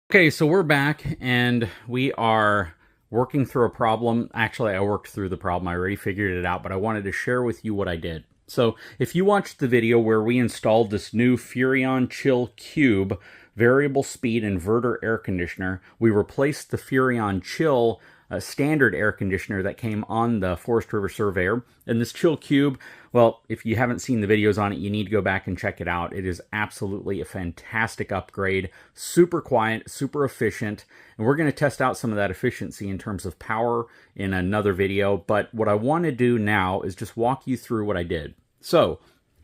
Okay, so we're back and we are working through a problem. Actually, I worked through the problem. I already figured it out, but I wanted to share with you what I did. So if you watched the video where we installed this new Furrion Chill Cube variable speed inverter air conditioner, we replaced the Furrion Chill standard air conditioner that came on the Forest River Surveyor. And this Chill Cube, well, if you haven't seen the videos on it, you need to go back and check it out. It is absolutely a fantastic upgrade, super quiet, super efficient, and we're going to test out some of that efficiency in terms of power in another video. But what I want to do now is just walk you through what I did. So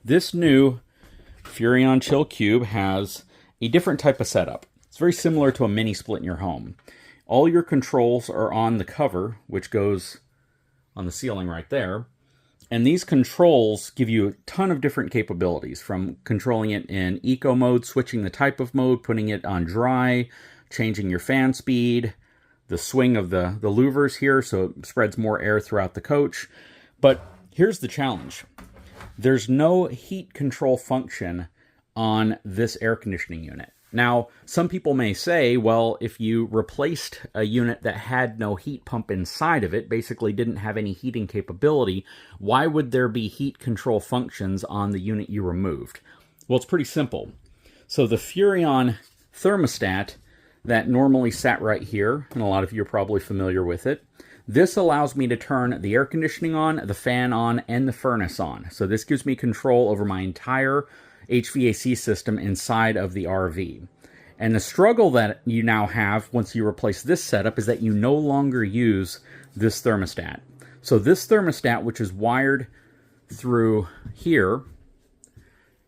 this new Furrion Chill Cube has a different type of setup. It's very similar to a mini split in your home. All your controls are on the cover, which goes on the ceiling right there. And these controls give you a ton of different capabilities, from controlling it in eco mode, switching the type of mode, putting it on dry, changing your fan speed, the swing of the louvers here so it spreads more air throughout the coach. But here's the challenge. There's no heat control function on this air conditioning unit. Now, some people may say, well, if you replaced a unit that had no heat pump inside of it, basically didn't have any heating capability, why would there be heat control functions on the unit you removed? Well, it's pretty simple. So the Furrion thermostat that normally sat right here, and a lot of you are probably familiar with it, this allows me to turn the air conditioning on, the fan on, and the furnace on. So this gives me control over my entire HVAC system inside of the RV. And the struggle that you now have once you replace this setup is that you no longer use this thermostat. So this thermostat, which is wired through here,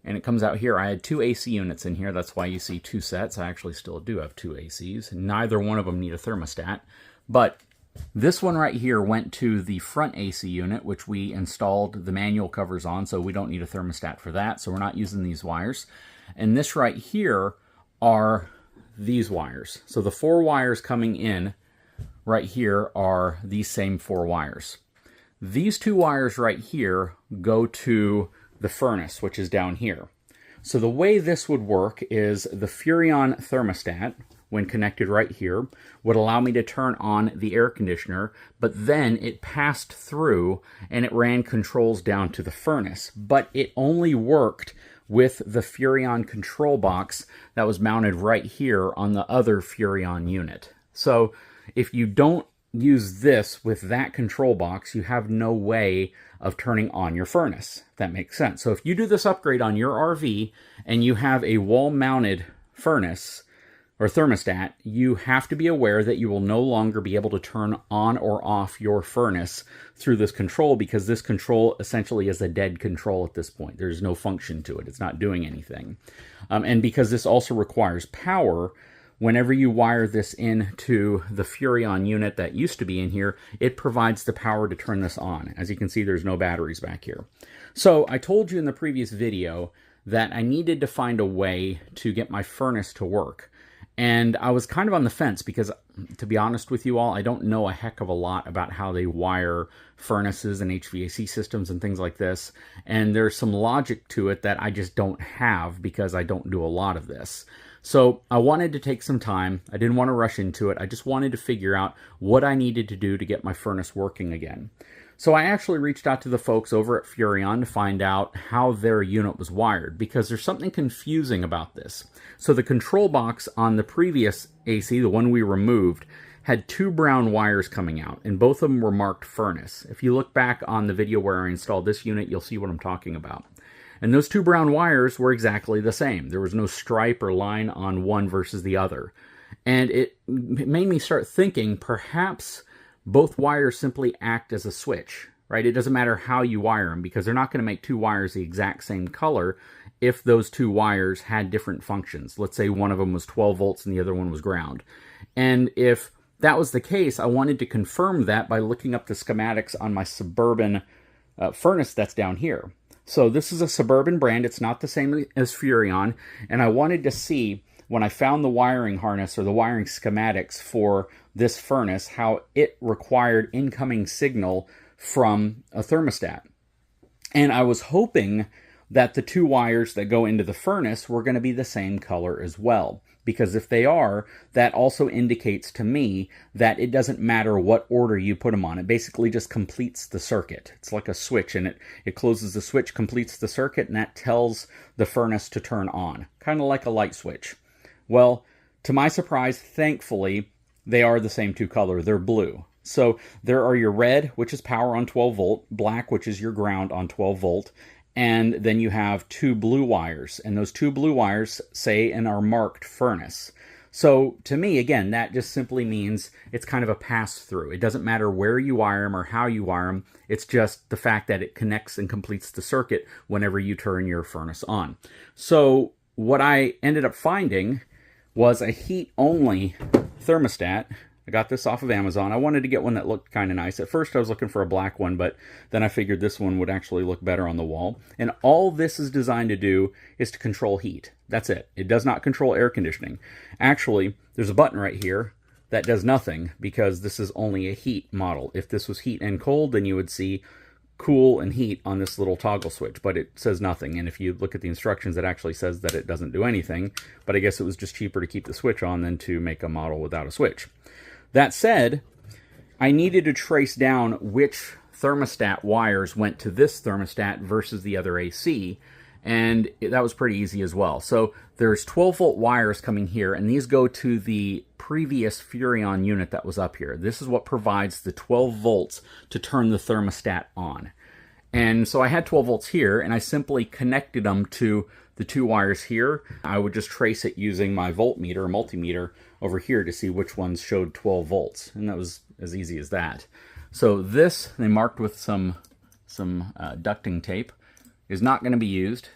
and it comes out here. I had two AC units in here. That's why you see two sets. I actually still do have two ACs. Neither one of them need a thermostat. But this one right here went to the front AC unit, which we installed the manual covers on, so we don't need a thermostat for that, so we're not using these wires. And this right here are these wires. So the four wires coming in right here are these same four wires. These two wires right here go to the furnace, which is down here. So the way this would work is the Furrion thermostat, when connected right here, would allow me to turn on the air conditioner, but then it passed through and it ran controls down to the furnace. But it only worked with the Furrion control box that was mounted right here on the other Furrion unit. So if you don't use this with that control box, you have no way of turning on your furnace, if that makes sense. So if you do this upgrade on your RV and you have a wall-mounted furnace or thermostat, you have to be aware that you will no longer be able to turn on or off your furnace through this control, because this control essentially is a dead control at this point. There's no function to it. It's not doing anything. And because this also requires power, whenever you wire this into the Furrion unit that used to be in here, it provides the power to turn this on. As you can see, there's no batteries back here. So I told you in the previous video that I needed to find a way to get my furnace to work. And I was kind of on the fence because, to be honest with you all, I don't know a heck of a lot about how they wire furnaces and HVAC systems and things like this. And there's some logic to it that I just don't have because I don't do a lot of this. So I wanted to take some time. I didn't want to rush into it. I just wanted to figure out what I needed to do to get my furnace working again. So I actually reached out to the folks over at Furrion to find out how their unit was wired, because there's something confusing about this. So the control box on the previous AC, the one we removed, had two brown wires coming out, and both of them were marked furnace. If you look back on the video where I installed this unit, you'll see what I'm talking about. And those two brown wires were exactly the same. There was no stripe or line on one versus the other. And it made me start thinking perhaps both wires simply act as a switch, right? It doesn't matter how you wire them, because they're not going to make two wires the exact same color if those two wires had different functions. Let's say one of them was 12 volts and the other one was ground. And if that was the case, I wanted to confirm that by looking up the schematics on my Suburban furnace that's down here. So this is a Suburban brand. It's not the same as Furrion. And I wanted to see, when I found the wiring harness or the wiring schematics for this furnace, how it required incoming signal from a thermostat. And I was hoping that the two wires that go into the furnace were going to be the same color as well. because if they are, that also indicates to me that it doesn't matter what order you put them on. It basically just completes the circuit. It's like a switch, and it closes the switch, completes the circuit, and that tells the furnace to turn on, kind of like a light switch. Well, to my surprise, thankfully, they are the same two color. They're blue. So there are your red, which is power on 12 volt, black, which is your ground on 12 volt, and then you have two blue wires, and those two blue wires say and are marked furnace. So to me, again, that just simply means it's kind of a pass-through. It doesn't matter where you wire them or how you wire them. It's just the fact that it connects and completes the circuit whenever you turn your furnace on. So what I ended up finding was a heat-only thermostat. I got this off of Amazon. I wanted to get one that looked kind of nice. At first I was looking for a black one, but then I figured this one would actually look better on the wall. And all this is designed to do is to control heat. That's it. It does not control air conditioning. Actually, there's a button right here that does nothing because this is only a heat model. If this was heat and cold, then you would see cool and heat on this little toggle switch, but it says nothing. And if you look at the instructions, it actually says that it doesn't do anything. But I guess it was just cheaper to keep the switch on than to make a model without a switch. That said, I needed to trace down which thermostat wires went to this thermostat versus the other AC, and that was pretty easy as well. So there's 12 volt wires coming here, and these go to the previous Furrion unit that was up here. This is what provides the 12 volts to turn the thermostat on. And so I had 12 volts here, and I simply connected them to the two wires here. I would just trace it using my voltmeter or multimeter over here to see which ones showed 12 volts. And that was as easy as that. So this, they marked with some ducting tape, is not going to be used.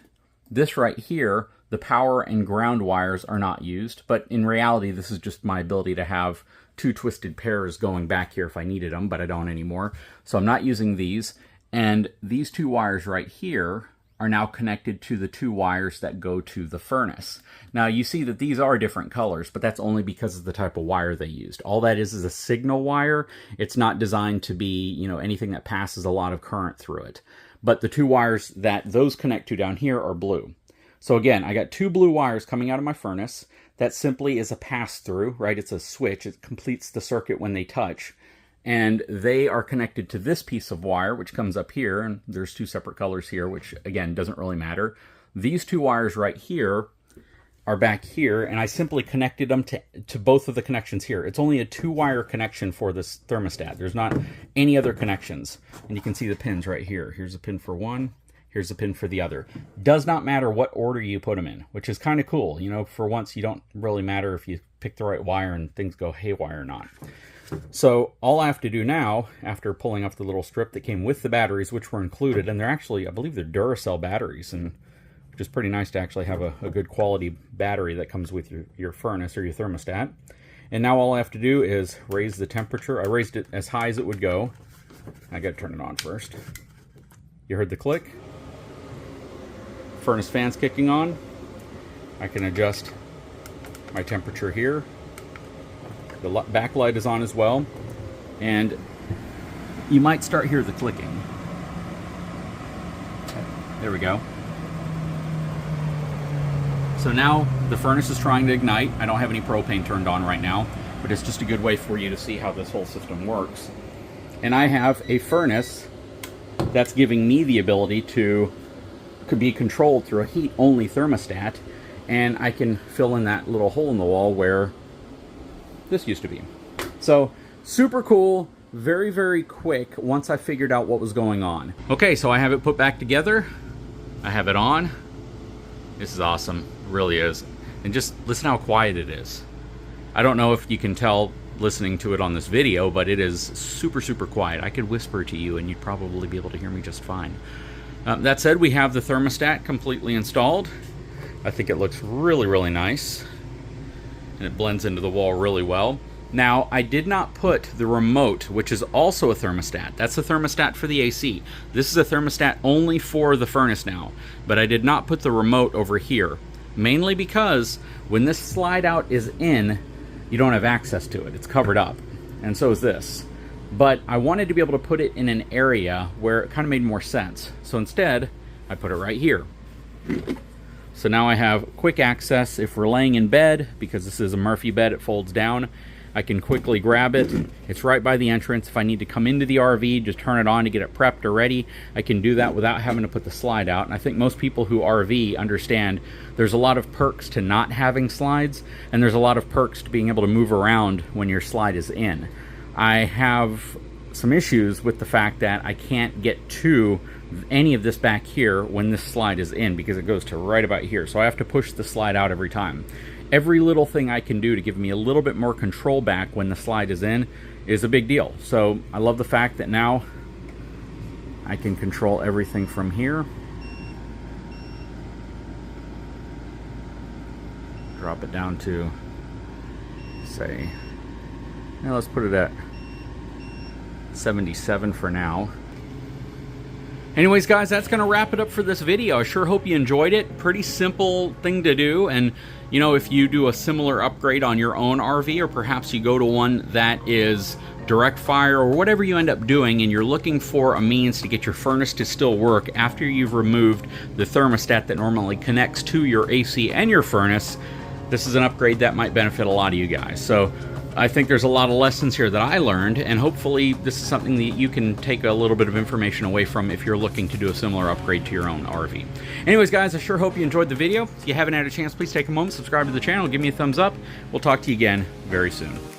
This right here, the power and ground wires are not used. But in reality, this is just my ability to have two twisted pairs going back here if I needed them, but I don't anymore. So I'm not using these. And these two wires right here are now connected to the two wires that go to the furnace. Now you see that these are different colors, but that's only because of the type of wire they used. All that is a signal wire. It's not designed to be, you know, anything that passes a lot of current through it. But the two wires that those connect to down here are blue. So again, I got two blue wires coming out of my furnace. That simply is a pass-through, right? It's a switch. It completes the circuit when they touch. And they are connected to this piece of wire, which comes up here, and there's two separate colors here, which, again, doesn't really matter. These two wires right here are back here, and I simply connected them to both of the connections here. It's only a two-wire connection for this thermostat. There's not any other connections. And you can see the pins right here. Here's a pin for one. Here's a pin for the other. Does not matter what order you put them in, which is kind of cool. You know, for once, you don't really matter if you pick the right wire and things go haywire or not. So all I have to do now, after pulling off the little strip that came with the batteries, which were included, and they're actually, I believe they're Duracell batteries, and which is pretty nice to actually have a good quality battery that comes with your furnace or your thermostat. And now all I have to do is raise the temperature. I raised it as high as it would go. I got to turn it on first. You heard the click. Furnace fan's kicking on. I can adjust my temperature here. The backlight is on as well, and you might start hear the clicking. There we go. So now the furnace is trying to ignite. I don't have any propane turned on right now, but it's just a good way for you to see how this whole system works. And I have a furnace that's giving me the ability to be controlled through a heat-only thermostat, and I can fill in that little hole in the wall where this used to be. So super cool, very, very quick once I figured out what was going on. Okay, so I have it put back together. I have it on. This is awesome, it really is. And just listen how quiet it is. I don't know if you can tell listening to it on this video, but it is super, super quiet. I could whisper to you and you'd probably be able to hear me just fine. That said, we have the thermostat completely installed. I think it looks really, really nice. And it blends into the wall really well. Now, I did not put the remote, which is also a thermostat. That's a thermostat for the AC. This is a thermostat only for the furnace now. But I did not put the remote over here. Mainly because when this slide out is in, you don't have access to it. It's covered up. And so is this. But I wanted to be able to put it in an area where it kind of made more sense. So instead, I put it right here. So now I have quick access if we're laying in bed, because this is a Murphy bed, it folds down. I can quickly grab it. It's right by the entrance. If I need to come into the RV, just turn it on to get it prepped or ready, I can do that without having to put the slide out. And I think most people who RV understand there's a lot of perks to not having slides, and there's a lot of perks to being able to move around when your slide is in. I have some issues with the fact that I can't get to any of this back here when this slide is in, because it goes to right about here. So I have to push the slide out every time. Every little thing I can do to give me a little bit more control back when the slide is in is a big deal. So I love the fact that now I can control everything from here. Drop it down to, say, now let's put it at 77 for now. Anyways, guys, that's going to wrap it up for this video. I sure hope you enjoyed it. Pretty simple thing to do. And, you know, if you do a similar upgrade on your own RV, or perhaps you go to one that is direct fire, or whatever you end up doing, and you're looking for a means to get your furnace to still work after you've removed the thermostat that normally connects to your AC and your furnace, this is an upgrade that might benefit a lot of you guys. So I think there's a lot of lessons here that I learned, and hopefully this is something that you can take a little bit of information away from if you're looking to do a similar upgrade to your own RV. Anyways, guys, I sure hope you enjoyed the video. If you haven't had a chance, please take a moment, subscribe to the channel, give me a thumbs up. We'll talk to you again very soon.